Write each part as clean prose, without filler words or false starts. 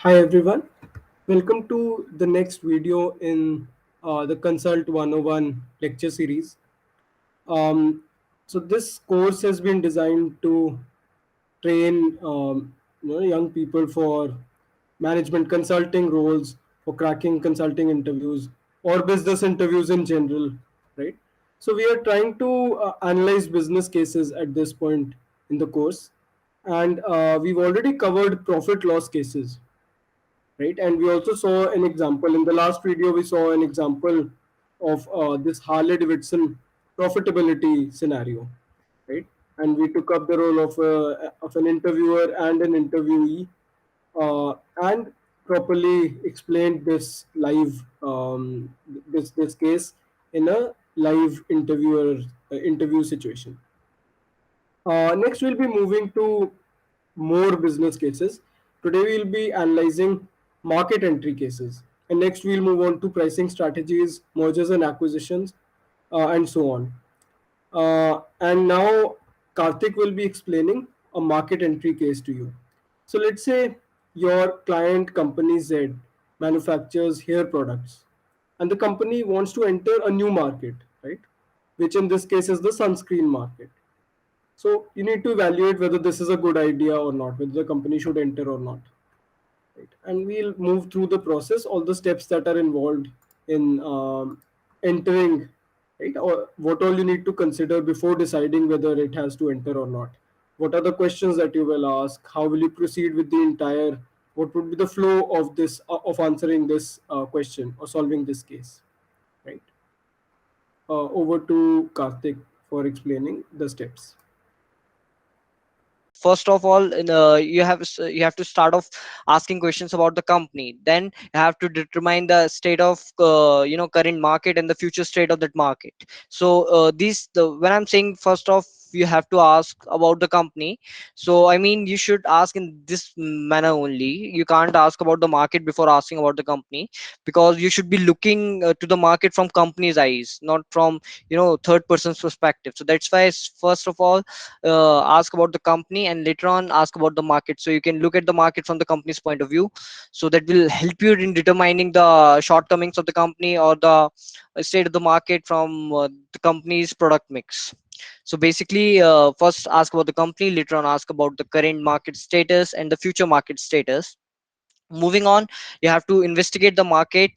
Hi everyone, welcome to the next video in the Consult 101 lecture series. Um, so this course has been designed to train young people for management consulting roles, for cracking consulting interviews or business interviews in general, right? So we are trying to analyze business cases at this point in the course, and we've already covered profit loss cases, right? And we also saw an example in the last video. We saw an example of this Harley Davidson profitability scenario, right? And we took up the role of an interviewer and an interviewee, and properly explained this live this case in a live interview situation. Next, we'll be moving to more business cases. Today, we'll be analyzing market entry cases. And next, we'll move on to pricing strategies, mergers and acquisitions, and so on. And now, Karthik will be explaining a market entry case to you. So, let's say your client company Z manufactures hair products, and the company wants to enter a new market, right? Which in this case is the sunscreen market. So you need to evaluate whether this is a good idea or not, whether the company should enter or not. Right? And we'll move through the process, all the steps that are involved in entering, right? Or what all you need to consider before deciding whether it has to enter or not. What are the questions that you will ask? How will you proceed with the entire? What would be the flow of this of answering this question or solving this case? Right. Over to Karthik for explaining the steps. First of all, you have to start off asking questions about the company. Then you have to determine the state of current market and the future state of that market. So these the when I'm saying first off, you have to ask about the company. So I mean, you should ask in this manner only. You can't ask about the market before asking about the company, because you should be looking to the market from company's eyes, not from third person's perspective. So that's why first of all, ask about the company, and later on ask about the market, so you can look at the market from the company's point of view. So that will help you in determining the shortcomings of the company, or the state of the market from the company's product mix. So basically, first ask about the company, later on ask about the current market status and the future market status. Moving on, you have to investigate the market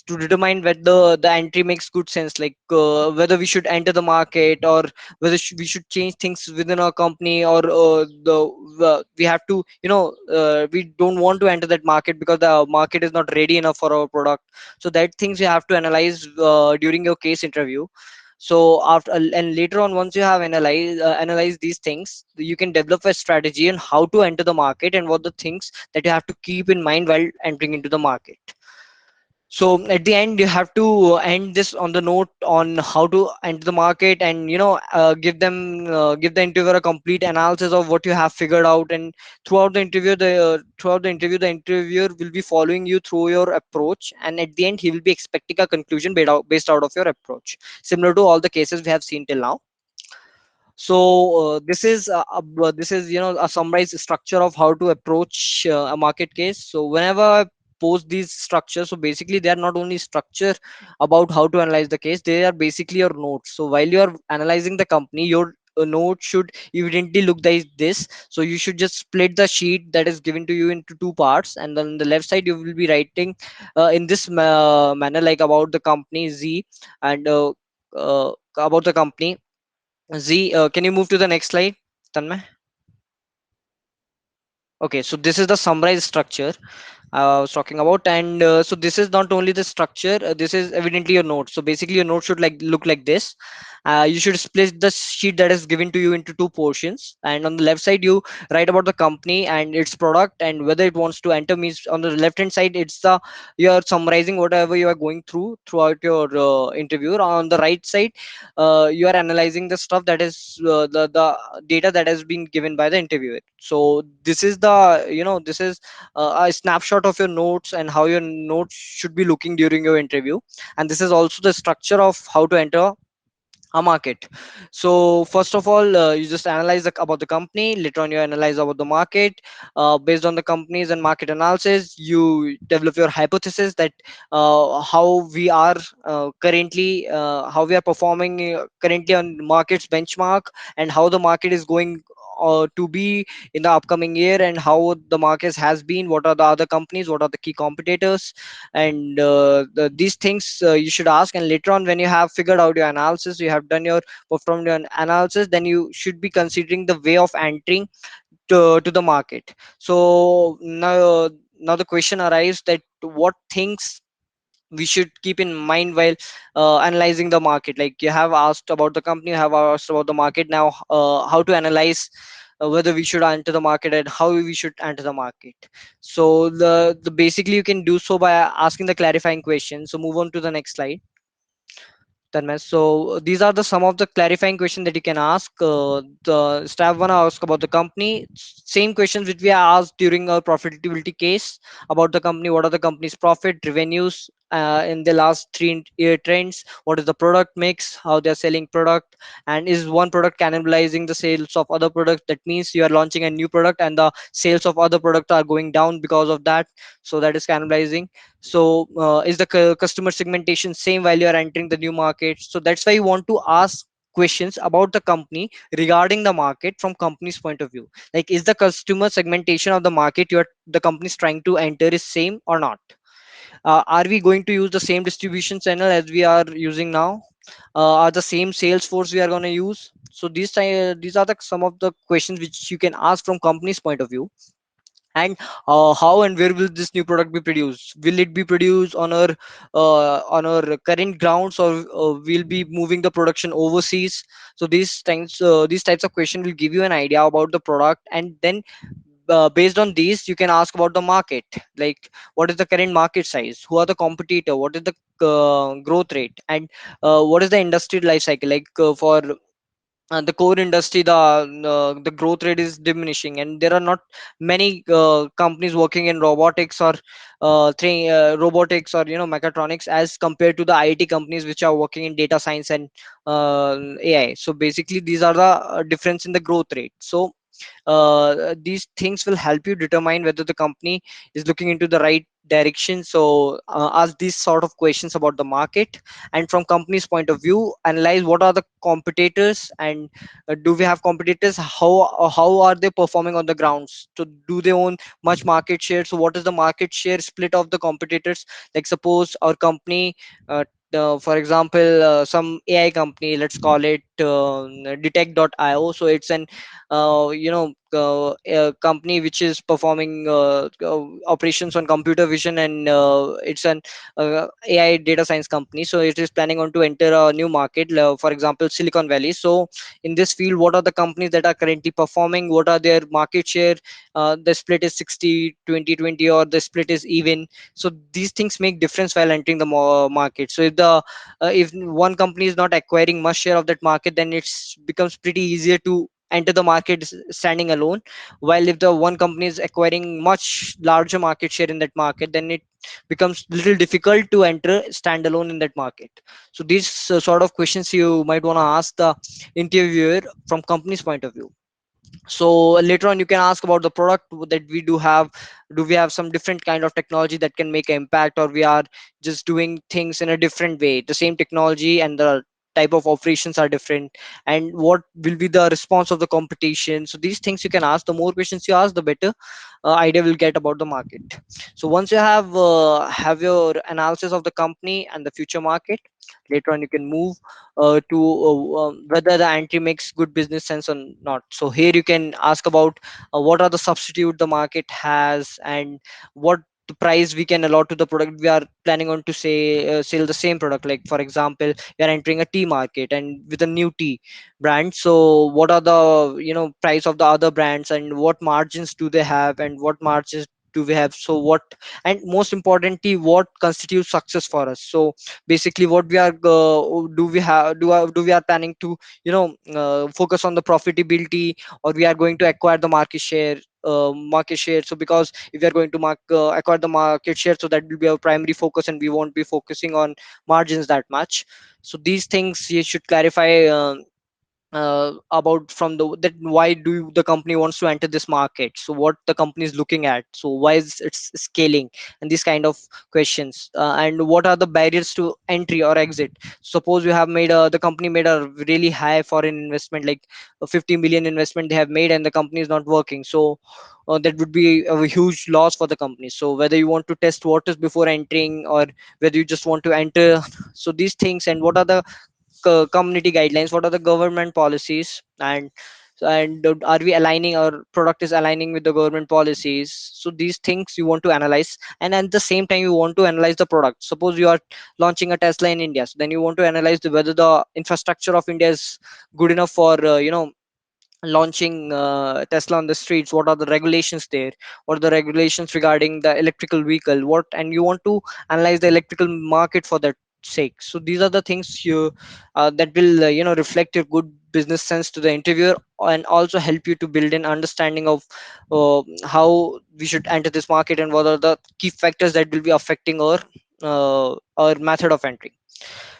to determine whether the entry makes good sense, like whether we should enter the market, or whether we should change things within our company, or we have to we don't want to enter that market because the market is not ready enough for our product. So that things you have to analyze during your case interview. So after and later on, once you have analyzed these things, you can develop a strategy on how to enter the market and what the things that you have to keep in mind while entering into the market. So at the end, you have to end this on the note on how to enter the market, and give the interviewer a complete analysis of what you have figured out. And throughout the interview, the interviewer will be following you through your approach, and at the end he will be expecting a conclusion based out of your approach, similar to all the cases we have seen till now. So this is a summarized structure of how to approach a market case. So whenever I post these structures, so basically they are not only structure about how to analyze the case, they are basically your notes. So while you are analyzing the company, your note should evidently look like this. So you should just split the sheet that is given to you into two parts, and then on the left side you will be writing in this manner, like about the company Z, and about the company Z. Can you move to the next slide, Tanmay? Okay, so this is the summarized structure I was talking about. And so this is not only the structure, this is evidently your note. So basically your note should like look like this. You should split the sheet that is given to you into two portions, and on the left side you write about the company and its product and whether it wants to enter. Means on the left hand side, it's the you are summarizing whatever you are going throughout your interview. On the right side, you are analyzing the stuff that is the data that has been given by the interviewer. So this is the this is a snapshot of your notes and how your notes should be looking during your interview. And this is also the structure of how to enter a market. So first of all, you just analyze about the company. Later on, you analyze about the market. Based on the companies and market analysis, you develop your hypothesis that how we are currently, how we are performing currently on market's benchmark, and how the market is going to be in the upcoming year, and how the market has been, what are the other companies, what are the key competitors, and these things you should ask. And later on, when you have figured out your analysis, you have done your performed your analysis, then you should be considering the way of entering to the market. So now the question arises that what things we should keep in mind while analyzing the market. Like, you have asked about the company, you have asked about the market. Now how to analyze whether we should enter the market and how we should enter the market. So the basically you can do so by asking the clarifying question. So move on to the next slide. Tanmay. So these are the some of the clarifying questions that you can ask. The step one, ask about the company. Same questions which we asked during our profitability case about the company. What are the company's profit, revenues in the last 3 year trends? What is the product mix? How they are selling product? And is one product cannibalizing the sales of other products? That means you are launching a new product and the sales of other product are going down because of that. So that is cannibalizing. So is the customer segmentation same while you are entering the new market? So that's why you want to ask questions about the company regarding the market from company's point of view. Like, is the customer segmentation of the market you're the company's trying to enter is same or not? Are we going to use the same distribution channel as we are using now? Are the same sales force we are going to use? So these are the some of the questions which you can ask from company's point of view. And how and where will this new product be produced? Will it be produced on our current grounds, or will be moving the production overseas? So these types of questions will give you an idea about the product. And then based on these, you can ask about the market. Like, what is the current market size, who are the competitor, what is the growth rate, and what is the industry life cycle. Like, for the core industry, the growth rate is diminishing, and there are not many companies working in robotics or robotics, or mechatronics, as compared to the IT companies which are working in data science and AI. So basically, these are the difference in the growth rate. So these things will help you determine whether the company is looking into the right direction. So ask these sort of questions about the market. And from company's point of view, analyze what are the competitors, and do we have competitors, how are they performing on the grounds. So do they own much market share? So what is the market share split of the competitors? Like, suppose our company, for example, some AI company, let's call it detect.io. So it's an a company which is performing operations on computer vision, and it's an AI data science company. So it is planning on to enter a new market, for example, Silicon Valley. So in this field, what are the companies that are currently performing? What are their market share? The split is 60-20-20, or the split is even. So these things make difference while entering the market. So if one company is not acquiring much share of that market, then it's becomes pretty easier to enter the market standing alone. While if the one company is acquiring much larger market share in that market, then it becomes little difficult to enter standalone in that market. So these sort of questions you might want to ask the interviewer from company's point of view. So later on, you can ask about the product that we do have. Do we have some different kind of technology that can make an impact, or we are just doing things in a different way? The same technology and the type of operations are different. And what will be the response of the competition? So these things you can ask. The more questions you ask, the better idea will get about the market. So once you have your analysis of the company and the future market, later on you can move to whether the entry makes good business sense or not. So here you can ask about what are the substitute the market has, and what the price we can allot to the product we are planning on to say sell the same product. Like, for example, we are entering a tea market and with a new tea brand. So what are the price of the other brands, and what margins do they have, and what margins do we have, so what, and most importantly what constitutes success for us. So basically what we are do we have do we are planning to focus on the profitability, or we are going to acquire the market share. So because if we are going to acquire the market share, so that will be our primary focus, and we won't be focusing on margins that much. So these things you should clarify about from the that why do the company wants to enter this market, so what the company is looking at, so why is it scaling, and these kind of questions, and what are the barriers to entry or exit. Suppose you have made the company made a really high foreign investment, like a 50 million investment they have made, and the company is not working. So that would be a huge loss for the company. So whether you want to test waters before entering, or whether you just want to enter, so these things, and what are the community guidelines, what are the government policies, and are we aligning, our product is aligning with the government policies. So these things you want to analyze, and at the same time you want to analyze the product. Suppose you are launching a Tesla in India, so then you want to analyze whether the infrastructure of India is good enough for launching Tesla on the streets. What are the regulations there? What are the regulations regarding the electrical vehicle? What, and you want to analyze the electrical market for that sake. So these are the things you that will reflect your good business sense to the interviewer, and also help you to build an understanding of how we should enter this market, and what are the key factors that will be affecting our method of entry.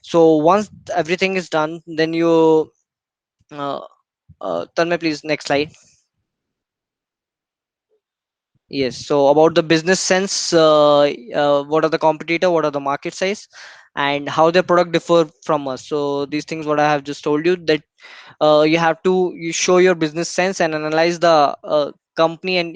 So once everything is done, then you uh, Tanmay, please, next slide. Yes. So about the business sense, what are the competitor, what are the market size, and how their product differ from us. So these things, what I have just told you, that you have to you show your business sense and analyze the company. And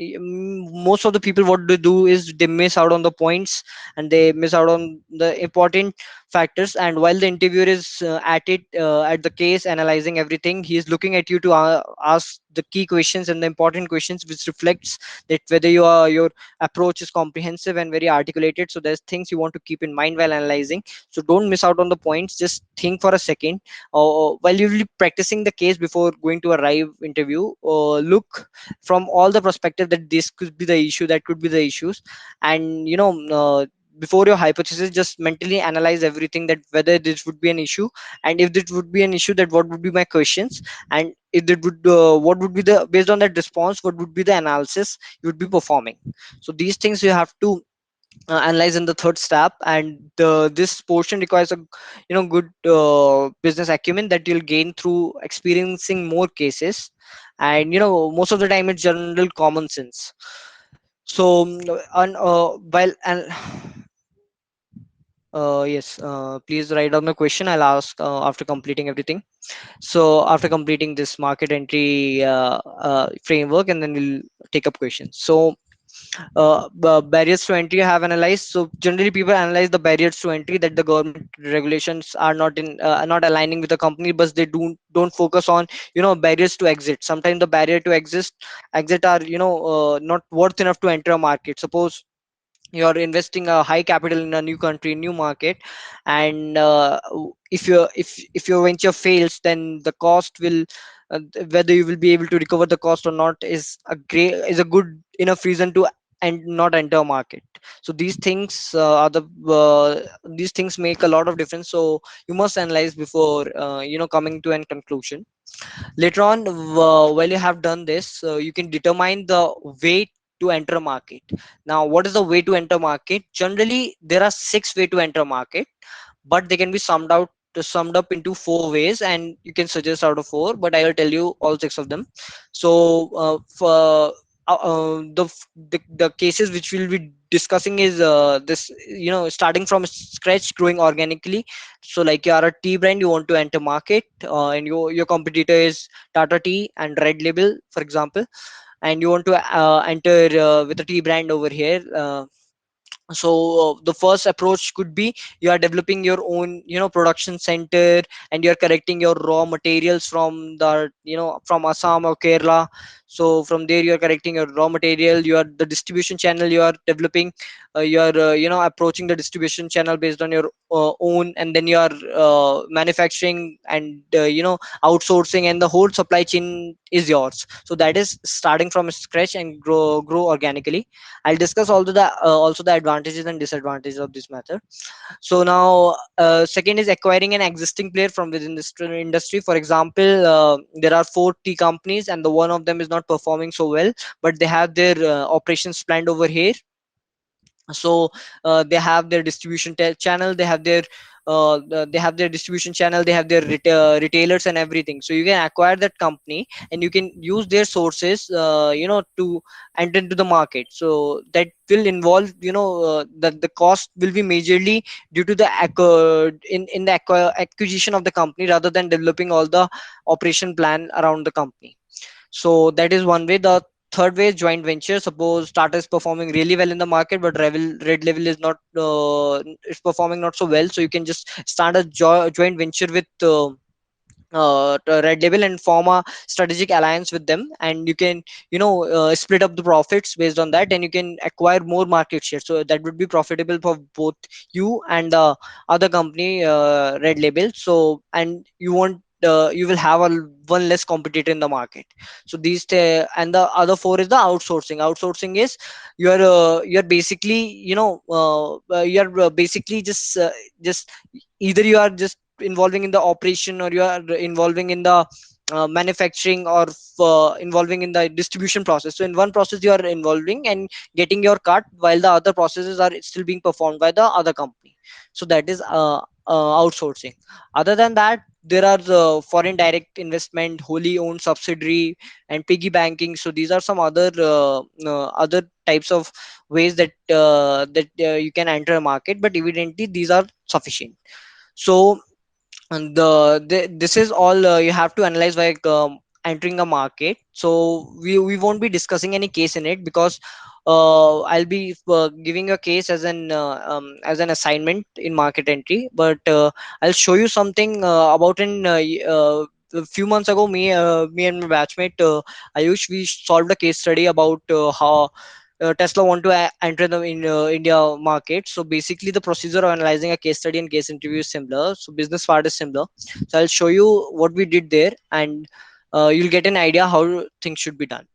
most of the people, what they do is they miss out on the points, and they miss out on the important factors. And while the interviewer is at the case analyzing everything, he is looking at you to ask the key questions and the important questions, which reflects that whether your approach is comprehensive and very articulated. So there's things you want to keep in mind while analyzing. So don't miss out on the points, just think for a second while you'll be practicing the case before going to a live interview. Look from all the perspective, that this could be the issue, that could be the issues, and before your hypothesis, just mentally analyze everything, that whether this would be an issue, and if this would be an issue, that what would be my questions, and if it would what would be the, based on that response, what would be the analysis you would be performing. So these things you have to analyze in the third step. And this portion requires a good business acumen that you'll gain through experiencing more cases. And most of the time it's general common sense. So and while and yes, please write down the question, I'll ask after completing everything. So after completing this market entry framework, and then we'll take up questions. So barriers to entry I have analyzed. So generally people analyze the barriers to entry, that the government regulations are not aligning with the company, but they don't focus on barriers to exit. Sometimes the barrier to exit are not worth enough to enter a market. Suppose you're investing a high capital in a new country, new market, and if your venture fails, then the cost will whether you will be able to recover the cost or not is a good enough reason to and not enter a market. So these things these things make a lot of difference. So you must analyze before coming to a conclusion. Later on, while you have done this, you can determine the way to enter a market. Now, what is the way to enter market? Generally, there are six way to enter market, but they can be summed up into four ways, and you can suggest out of four, but I will tell you all six of them. So for the cases which we'll be discussing is this, starting from scratch, growing organically. So like you are a tea brand, you want to enter market, and your competitor is Tata Tea and Red Label, for example, and you want to enter with a tea brand over here. So the first approach could be, you are developing your own production center, and you're collecting your raw materials from the from Assam or Kerala. So from there you are collecting your raw material, you are the distribution channel you are developing, you are approaching the distribution channel based on your own, and then you are manufacturing and outsourcing, and the whole supply chain is yours. So that is starting from scratch and grow organically. I'll discuss also the advantages and disadvantages of this method. So now, second is acquiring an existing player from within this industry. For example, there are four tea companies, and the one of them is not performing so well, but they have their operations planned over here. So they have their distribution channel, they have their distribution channel, they have their retailers and everything. So you can acquire that company, and you can use their sources to enter into the market. So that will involve, that the cost will be majorly due to the in the acquisition of the company, rather than developing all the operation plan around the company. So that is one way. The third way is joint venture. Suppose Tata is performing really well in the market, but Red Level is not, it's performing not so well. So you can just start a joint venture with Red Label and form a strategic alliance with them, and you can split up the profits based on that, and you can acquire more market share. So that would be profitable for both you and the other company, Red Label. So, and you won't you will have one less competitor in the market. So and the other four is the outsourcing. Outsourcing is you're basically you're basically just either you are just involving in the operation, or you are involving in the manufacturing, or involving in the distribution process. So in one process you are involving and getting your cut, while the other processes are still being performed by the other company. So that is outsourcing. Other than that, there are the foreign direct investment, wholly owned subsidiary, and piggy banking. So these are some other types of ways that you can enter a market, but evidently these are sufficient. So, and this is all you have to analyze by entering a market. So we won't be discussing any case in it, because I'll be giving a case as an assignment in market entry. But I'll show you something about a few months ago. Me and my batchmate Ayush, we solved a case study about how Tesla want to enter the in India market. So basically, the procedure of analyzing a case study and case interview is similar. So business part is similar. So I'll show you what we did there, and you'll get an idea how things should be done.